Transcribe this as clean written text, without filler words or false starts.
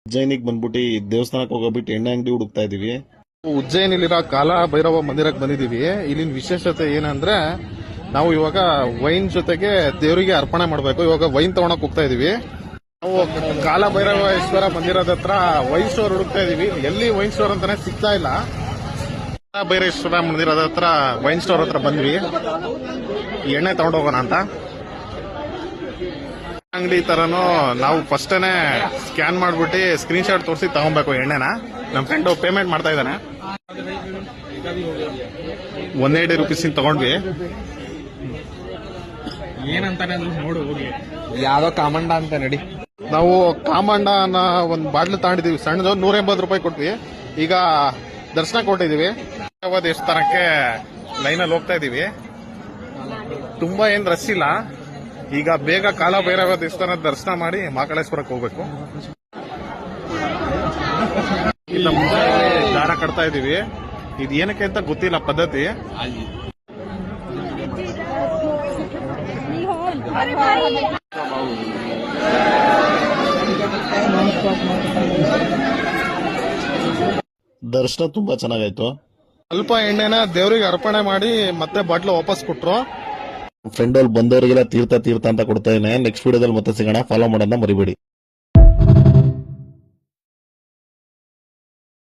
ಉಜ್ಜಯಿನಿಗೆ ಬಂದ್ಬಿಟ್ಟು ದೇವಸ್ಥಾನಕ್ಕೆ ಹೋಗ್ಬಿಟ್ಟು ಎಣ್ಣೆ ಅಂಗಡಿ ಹುಡುಕ್ತಾ ಇದೀವಿ. ಉಜ್ಜಯಿನಿಲಿರೋ ಕಾಲ ಭೈರವ ಮಂದಿರಕ್ಕೆ ಬಂದಿದೀವಿ. ಇಲ್ಲಿನ ವಿಶೇಷತೆ ಏನಂದ್ರೆ ನಾವು ಇವಾಗ ವೈನ್ ಜೊತೆಗೆ ದೇವರಿಗೆ ಅರ್ಪಣೆ ಮಾಡಬೇಕು. ಇವಾಗ ವೈನ್ ತಗೊಳಕ್ ಹೋಗ್ತಾ ಇದೀವಿ. ನಾವು ಕಾಲ ಭೈರವೇಶ್ವರ ಮಂದಿರದ ಹತ್ರ ವೈನ್ ಸ್ಟೋರ್ ಹುಡುಕ್ತಾ ಇದೀವಿ. ಎಲ್ಲಿ ವೈನ್ ಸ್ಟೋರ್ ಅಂತಾನೆ ಸಿಗ್ತಾ ಇಲ್ಲ. ಕಾಲ ಭೈರವೇಶ್ವರ ಮಂದಿರದ ಹತ್ರ ವೈನ್ ಸ್ಟೋರ್ ಹತ್ರ ಬಂದ್ವಿ ಎಣ್ಣೆ ತಗೊಂಡು ಹೋಗೋಣ ಅಂತ. ಅಂಗಡಿ ತರನು ನಾವು ಫಸ್ಟೇನೆ ಸ್ಕ್ಯಾನ್ ಮಾಡ್ಬಿಟ್ಟು ಸ್ಕ್ರೀನ್ ಶಾಟ್ ತೋರಿಸಿ ತಗೊಬೇಕು ಎಣ್ಣೆನ. ನಮ್ಮ ಫ್ರೆಂಡ್ ಪೇಮೆಂಟ್ ಮಾಡ್ತಾ ಇದ್ದಾನೆ. 180 ರೂಪೀಸ್ ತಗೊಂಡ್ವಿ. ಏನಂತಾನೆ ನೋಡು ಹೋಗಿ. ಯಾವ್ದೋ ಕಾಮಂಡ ಅಂತ ನಡಿ. ನಾವು ಕಾಮಂಡ ಅನ್ನೋ ಒಂದು ಬಾಟ್ಲು ತಗೊಂಡಿದೀವಿ ಸಣ್ಣದು. 180 ರೂಪಾಯಿ ಕೊಟ್ವಿ. ಈಗ ದರ್ಶನ ಕೊಟ್ಟಿದೀವಿ. ದೇವಸ್ಥಾನಕ್ಕೆ ಲೈನಲ್ಲಿ ಹೋಗ್ತಾ ಇದೀವಿ. ತುಂಬಾ ಏನ್ ರಶ್ ಇಲ್ಲ. ಈಗ ಬೇಗ ಕಾಲ ಭೈರವ ದೇವಸ್ಥಾನದ ದರ್ಶನ ಮಾಡಿ ಮಹಾಕಾಳೇಶ್ವರಕ್ಕೆ ಹೋಗ್ಬೇಕು. ಇಲ್ಲ ಮುಂಚೆ ದಾರ ಕಟ್ತಾ ಇದೀವಿ. ಇದು ಏನಕ್ಕೆ ಅಂತ ಗೊತ್ತಿಲ್ಲ ಪದ್ಧತಿ. ದರ್ಶನ ತುಂಬಾ ಚೆನ್ನಾಗಾಯ್ತು. ಸ್ವಲ್ಪ ಎಣ್ಣೆನ ದೇವರಿಗೆ ಅರ್ಪಣೆ ಮಾಡಿ ಮತ್ತೆ ಬಾಟ್ಲು ವಾಪಸ್ ಕೊಟ್ರು. ಫ್ರೆಂಡ್ ಅಲ್ಲಿ ಬಂದವರಿಗೆಲ್ಲ ತೀರ್ಥ ಅಂತ ಕೊಡ್ತಾ ಇದ್ದೇನೆ. ನೆಕ್ಸ್ಟ್ ವಿಡಿಯೋದಲ್ಲಿ ಮತ್ತೆ ಸಿಗೋಣ. ಫಾಲೋ ಮಾಡೋದನ್ನ ಮರಿಬೇಡಿ.